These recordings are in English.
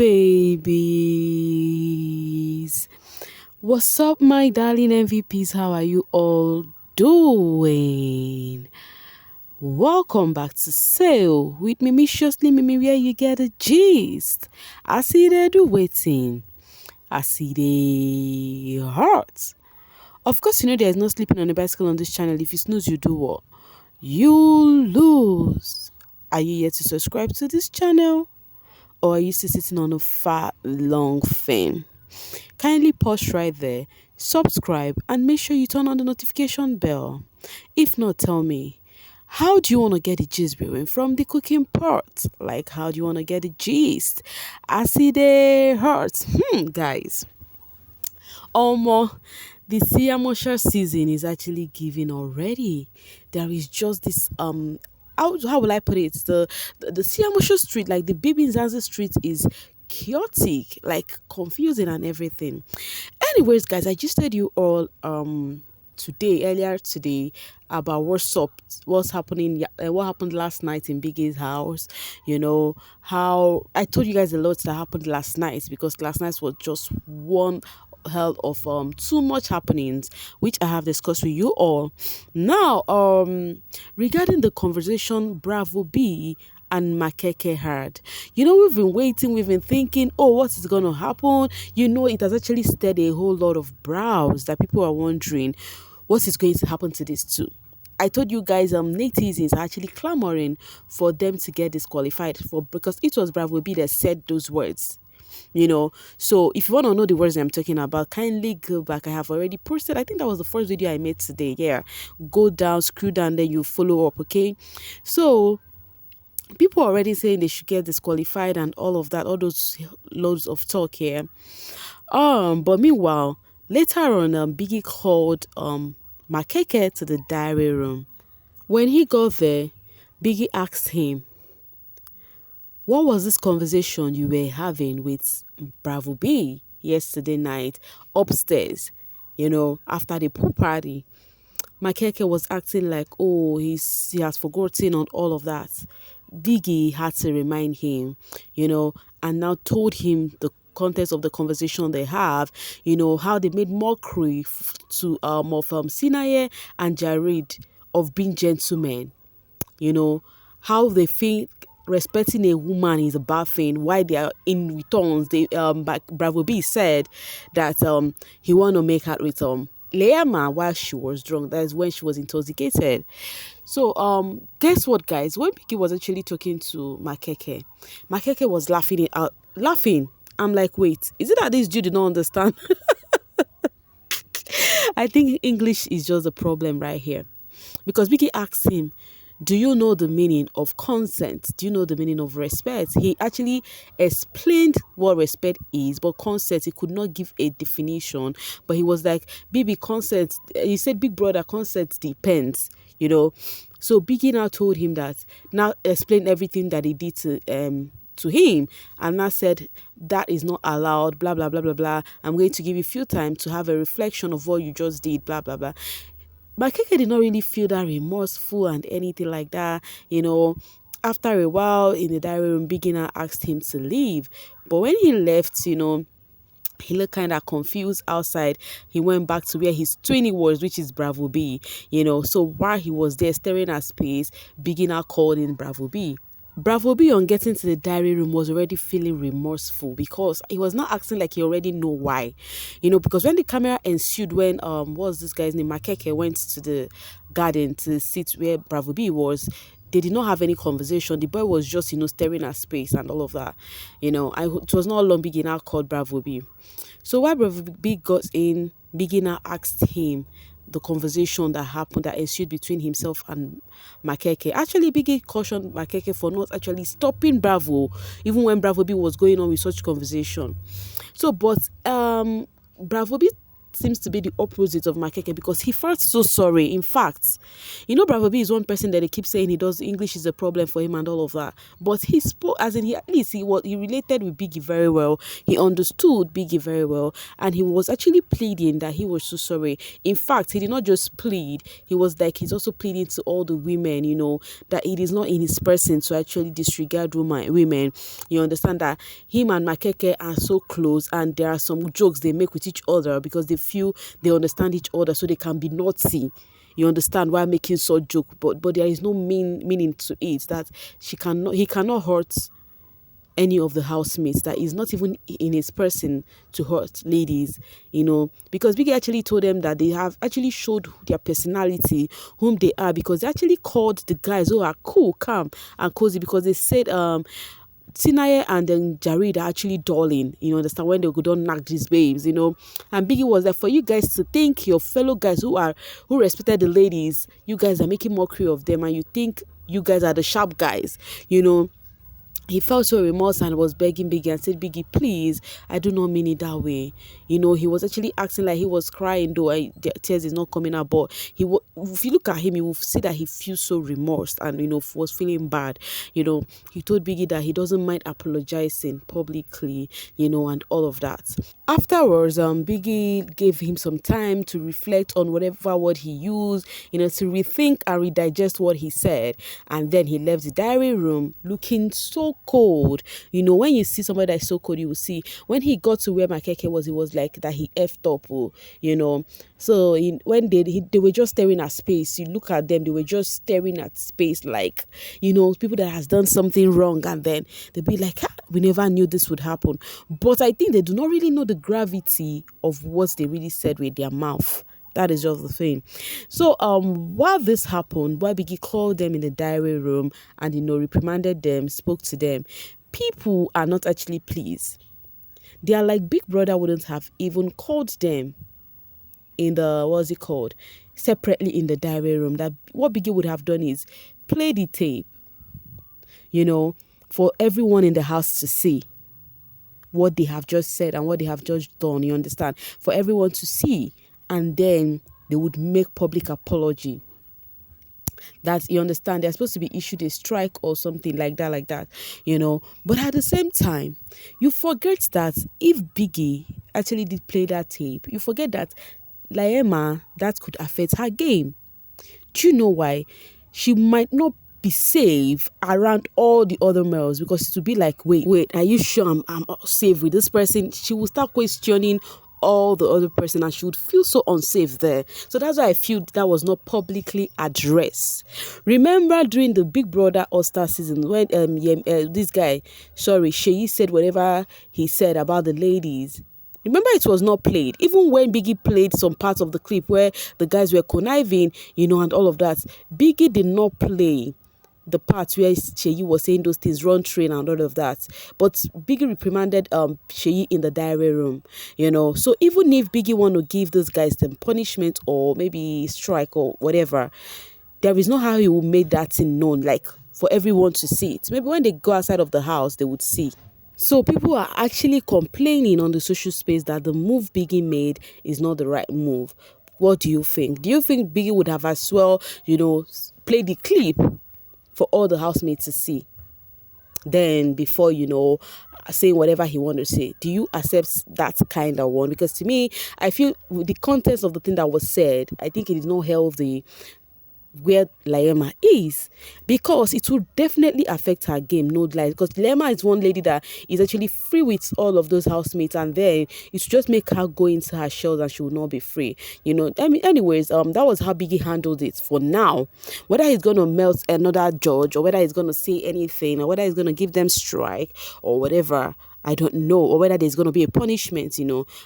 babies. What's up, my darling MVPs? How are you all doing? Welcome back to Sail with Mimiciously Mimi, where you get a gist. I see they do waiting. I see they hurt. Of course, you know there's no sleeping on a bicycle on this channel. If you snooze, you do what? You lose. Are you yet to subscribe to this channel? Or are you still sitting on a fat, long fan? Kindly pause right there, subscribe, and make sure you turn on the notification bell. If not, tell me, how do you want to get the gist brewing from the cooking pot? Like, how do you want to get the gist? I see the hurts. Guys. Almost the Siamosha season is actually giving already. There is just this how will I put it? The Siamosha street, like the bbmzansi street, is chaotic, like confusing and everything. Anyways, guys, I just told you all earlier today about what's happening, what happened last night in Biggie's house. You know how I told you guys a lot that happened last night, because last night was just one hell of too much happenings, which I have discussed with you all. Now regarding the conversation Bravo B and Makehkeh had. You know, we've been waiting, we've been thinking, oh, what is going to happen? You know, it has actually stirred a whole lot of brows that people are wondering what is going to happen to this too. I told you guys, netizens are actually clamoring for them to get disqualified because it was Bravo B that said those words. You know, so if you want to know the words I'm talking about, kindly go back. I have already posted, I think that was the first video I made today. Yeah, go down, scroll down, then you follow up. Okay, so people are already saying they should get disqualified and all of that, all those loads of talk here. But meanwhile, later on, Biggie called Makehkeh to the diary room. When he got there, Biggie asked him, what was this conversation you were having with Bravo B yesterday night upstairs, you know, after the pool party? Makehkeh was acting like, oh, he has forgotten on all of that. Biggie had to remind him, you know, and now told him the context of the conversation they have, you know, how they made mockery to of Sinaye and Jareed of being gentlemen, you know, how they think respecting a woman is a bad thing. Why they are in returns, they Bravo B said that he want to make out with Liema while she was drunk. That is when she was intoxicated. So guess what, guys? When Biggie was actually talking to Makehkeh, Makehkeh was laughing. I'm like, wait, is it that this dude did not understand? I think English is just a problem right here, because Biggie asked him, do you know the meaning of consent? Do you know the meaning of respect? He actually explained what respect is, but consent, he could not give a definition. But he was like, baby, consent, he said, big brother, consent depends, you know. So Biggie now told him that, now explained everything that he did to him, and now said that is not allowed, blah, blah, blah, blah, blah. I'm going to give you a few time to have a reflection of what you just did, blah, blah, blah. Makehkeh did not really feel that remorseful and anything like that, you know. After a while in the diary room, Biggie now asked him to leave. But when he left, you know, he looked kind of confused outside. He went back to where his twinny was, which is Bravo B, you know. So while he was there staring at space, Biggie now called in Bravo B. Bravo B, on getting to the diary room, was already feeling remorseful, because he was not acting like he already know why, you know, because when the camera ensued, when what was this guy's name, Makehkeh, went to the garden to sit where Bravo B was, they did not have any conversation. The boy was just, you know, staring at space and all of that, you know. It was not long Biggie now called Bravo B. So while Bravo B got in, Biggie now asked him the conversation that happened, that ensued between himself and Makehkeh. Actually, Biggie cautioned Makehkeh for not actually stopping Bravo, even when Bravo B was going on with such conversation. So, but Bravo B seems to be the opposite of Makehkeh because he felt so sorry. In fact, Bravo B is one person that they keep saying he does English is a problem for him and all of that. But he spoke, as in, at least he related with Biggie very well. He understood Biggie very well, and he was actually pleading that he was so sorry. In fact, he did not just plead, he was like, he's also pleading to all the women, that it is not in his person to actually disregard women. You understand that him and Makehkeh are so close, and there are some jokes they make with each other because they feel they understand each other, so they can be naughty. You understand why making such joke, but there is no meaning to it, that he cannot hurt any of the housemates, that is not even in his person to hurt ladies, because Biggie actually told them that they have actually showed their personality, whom they are, because they actually called the guys who are cool, calm, and cozy, because they said Sinaye and then Jareed are actually darling, understand, when they go don't knock these babes, and Biggie was like, for you guys to think your fellow guys who respected the ladies, you guys are making mockery of them, and you think you guys are the sharp guys, He felt so remorse and was begging Biggie and said, Biggie, please, I do not mean it that way. He was actually acting like he was crying, though the tears is not coming out. But if you look at him, you will see that he feels so remorse and, was feeling bad. He told Biggie that he doesn't mind apologizing publicly, and all of that. Afterwards, Biggie gave him some time to reflect on whatever word he used, to rethink and redigest what he said. And then he left the diary room looking so cold. When you see somebody that is so cold, you will see when he got to where Makehkeh was, it was like that he effed up, So when they were just staring at space, you look at them, they were just staring at space like, people that has done something wrong, and then they'll be like, we never knew this would happen. But I think they do not really know the gravity of what they really said with their mouth. That is just the thing. So while this happened, while Biggie called them in the diary room and reprimanded them, spoke to them, people are not actually pleased. They are like, Big Brother wouldn't have even called them in the separately in the diary room. That what Biggie would have done is play the tape, for everyone in the house to see what they have just said and what they have just done, you understand, for everyone to see, and then they would make public apology. That, you understand, they're supposed to be issued a strike or something like that, But at the same time, you forget that if Biggie actually did play that tape, you forget that Liema, that could affect her game. Do you know why? She might not be safe around all the other males, because it would be like, wait, are you sure I'm safe with this person? She will start questioning all the other person, and she would feel so unsafe there. So that's why I feel that was not publicly addressed. Remember during the Big Brother All-Star season when this guy, Sheyi, said whatever he said about the ladies. Remember, it was not played. Even when Biggie played some parts of the clip where the guys were conniving, and all of that, Biggie did not play the parts where Sheyi was saying those things, run train and all of that. But Biggie reprimanded Sheyi in the diary room, So even if Biggie want to give those guys some punishment or maybe strike or whatever, there is no how he will make that thing known, like for everyone to see it. Maybe when they go outside of the house, they would see. So people are actually complaining on the social space that the move Biggie made is not the right move. What do you think? Do you think Biggie would have as well, played the clip for all the housemates to see, then before saying whatever he wanted to say? Do you accept that kind of one? Because to me, I feel with the context of the thing that was said, I think it is not healthy where Liema is, because it will definitely affect her game, no lies. Because Liema is one lady that is actually free with all of those housemates, and then it will just make her go into her shells and she will not be free. Anyways, that was how Biggie handled it for now. Whether he's gonna melt another judge, or whether he's gonna say anything, or whether he's gonna give them strike or whatever, I don't know. Or whether there's gonna be a punishment,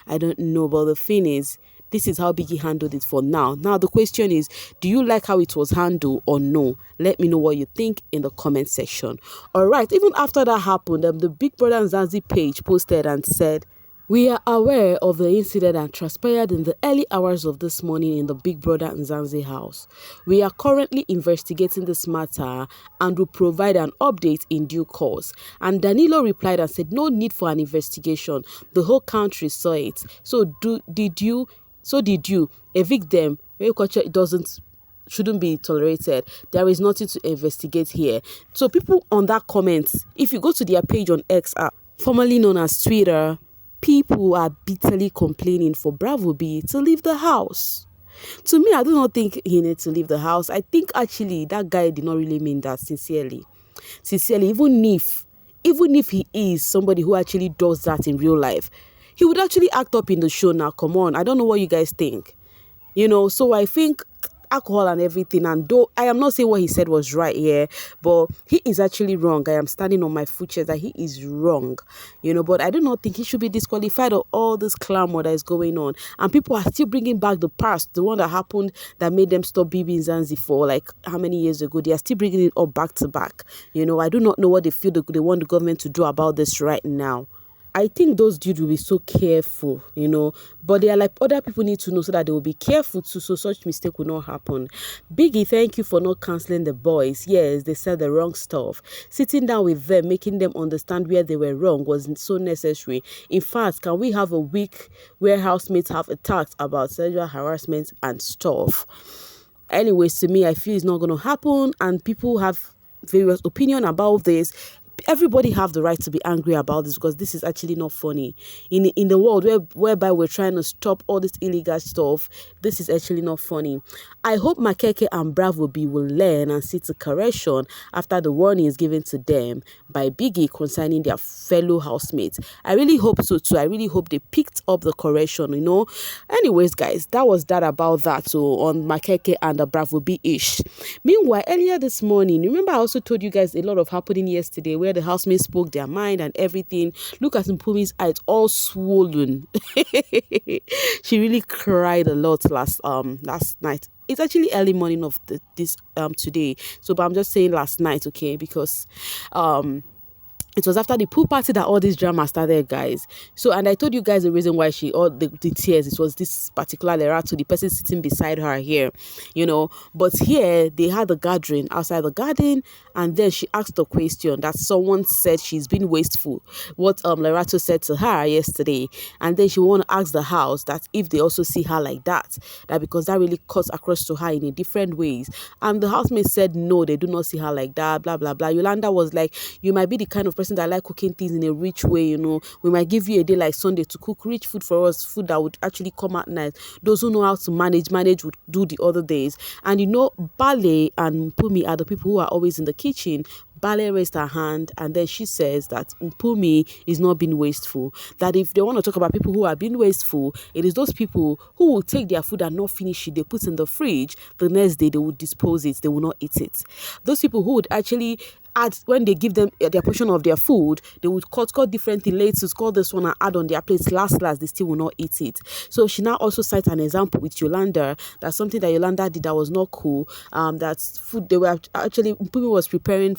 I don't know. But the thing is, this is how Biggie handled it for now. Now, the question is, do you like how it was handled or no? Let me know what you think in the comment section. All right, even after that happened, the Big Brother Mzansi page posted and said, we are aware of the incident that transpired in the early hours of this morning in the Big Brother Mzansi house. We are currently investigating this matter and will provide an update in due course. And Danilo replied and said, no need for an investigation. The whole country saw it. So did you So did you. Evict them. Rape culture doesn't shouldn't be tolerated. There is nothing to investigate here. So people on that comment, if you go to their page on X, formerly known as Twitter, people are bitterly complaining for Bravo B to leave the house. To me, I do not think he needs to leave the house. I think actually that guy did not really mean that sincerely. Sincerely, even if he is somebody who actually does that in real life, he would actually act up in the show now. Come on, I don't know what you guys think. So I think alcohol and everything, and though I am not saying what he said was right here, but he is actually wrong. I am standing on my footsteps that he is wrong, but I do not think he should be disqualified of all this clamor that is going on, and people are still bringing back the past, the one that happened that made them stop bbmzansi for like how many years ago. They are still bringing it up back to back. I do not know what they feel they want the government to do about this right now. I think those dudes will be so careful, but they are like other people need to know so that they will be careful too, so such mistake will not happen. Biggie, thank you for not cancelling the boys. Yes, they said the wrong stuff. Sitting down with them, making them understand where they were wrong was so necessary. In fact, can we have a week where housemates have attacked about sexual harassment and stuff? Anyways, to me, I feel it's not going to happen, and people have various opinion about this. Everybody have the right to be angry about this, because this is actually not funny in the world whereby we're trying to stop all this illegal stuff. This is actually not funny. I hope Makehkeh and Bravo B will learn and see to correction after the warnings given to them by Biggie concerning their fellow housemates. I really hope so too. I really hope they picked up the correction. Anyways, guys, that was that about that. So on Makehkeh and the Bravo B ish. Meanwhile, earlier this morning, remember I also told you guys a lot of happening yesterday where the housemates spoke their mind and everything. Look at Mpumi's eyes, all swollen. She really cried a lot last night. It's actually early morning of this today. So, but I'm just saying last night, okay, because it was after the pool party that all this drama started, guys. So, and I told you guys the reason why all the tears, it was this particular Lerato, the person sitting beside her here, But here, they had a gathering outside the garden, and then she asked a question that someone said she's been wasteful. What Lerato said to her yesterday. And then she want to ask the house that if they also see her like that because that really cuts across to her in a different ways. And the housemaid said, no, they do not see her like that, blah, blah, blah. Yolanda was like, you might be the kind of person that like cooking things in a rich way, we might give you a day like Sunday to cook rich food for us, food that would actually come out nice. Those who know how to manage would do the other days. And Bale and Pumi are the people who are always in the kitchen. Bale raised her hand, and then she says that Mpumi is not being wasteful. That if they want to talk about people who are being wasteful, it is those people who will take their food and not finish it. They put in the fridge. The next day, they will dispose it. They will not eat it. Those people who would actually add, when they give them their portion of their food, they would cut different things, lettuce, cut this one and add on their plates. Last, they still will not eat it. So she now also cites an example with Yolanda, that something that Yolanda did that was not cool. That food, they were actually, Mpumi was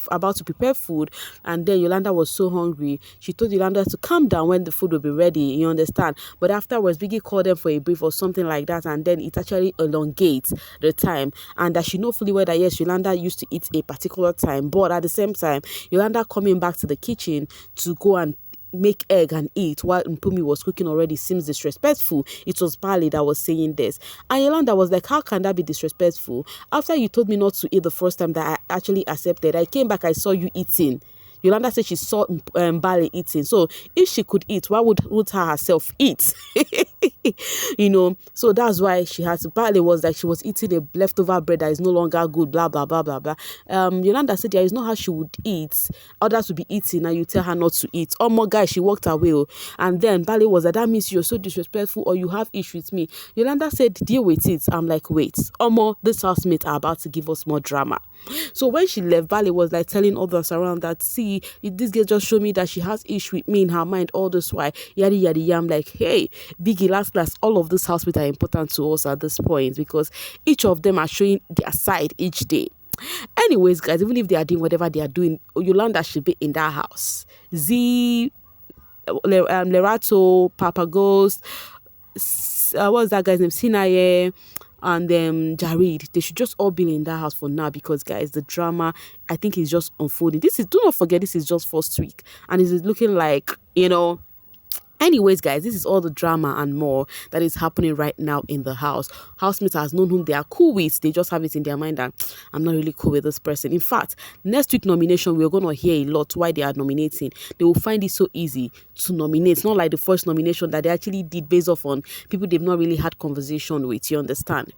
about to prepare food, and then Yolanda was so hungry. She told Yolanda to calm down when the food will be ready, you understand? But afterwards, Biggie called them for a brief or something like that, and then it actually elongates the time. And that she know fully well that yes, Yolanda used to eat a particular time, but at the same time, Yolanda coming back to the kitchen to go and make egg and eat while Mpumi was cooking already seems disrespectful. It was Bali that was saying this, and Yolanda was like, how can that be disrespectful? After you told me not to eat the first time that I actually accepted, I came back, I saw you eating. Yolanda said she saw Bale eating. So if she could eat, why would her herself eat? So that's why she had to. Bale was like she was eating a leftover bread that is no longer good, blah, blah, blah, blah, blah. Yolanda said there is not how she would eat. Others would be eating and you tell her not to eat. Oh my guy, she walked away. And then Bale was like, that means you're so disrespectful or you have issue with me. Yolanda said, deal with it. I'm like, wait. This housemates are about to give us more drama. So when she left, Bale was like telling others around that, see, this girl just showed me that she has issue with me in her mind all this while. Yada, yada, yada. I'm like, hey, Biggie, last, all of these housemates are important to us at this point because each of them are showing their side each day. Anyways, guys, even if they are doing whatever they are doing, Yolanda should be in that house. Lerato, Papa Ghost, what's that guy's name? Sinaye, and Jareed. They should just all be in that house for now because, guys, the drama, I think, is just unfolding. Do not forget, this is just first week, and it is looking like, Anyways, guys, this is all the drama and more that is happening right now in the house. Housemates has known whom they are cool with. They just have it in their mind that I'm not really cool with this person. In fact, next week nomination, we're going to hear a lot why they are nominating. They will find it so easy to nominate. It's not like the first nomination that they actually did based off on people they've not really had conversation with. You understand?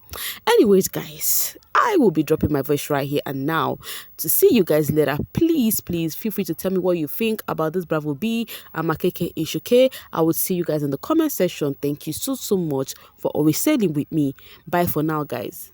Anyways, guys, I will be dropping my voice right here and now. To see you guys later, please feel free to tell me what you think about this Bravo B and Makehkeh issue. I will see you guys in the comment section. Thank you so much for always sailing with me. Bye for now, guys.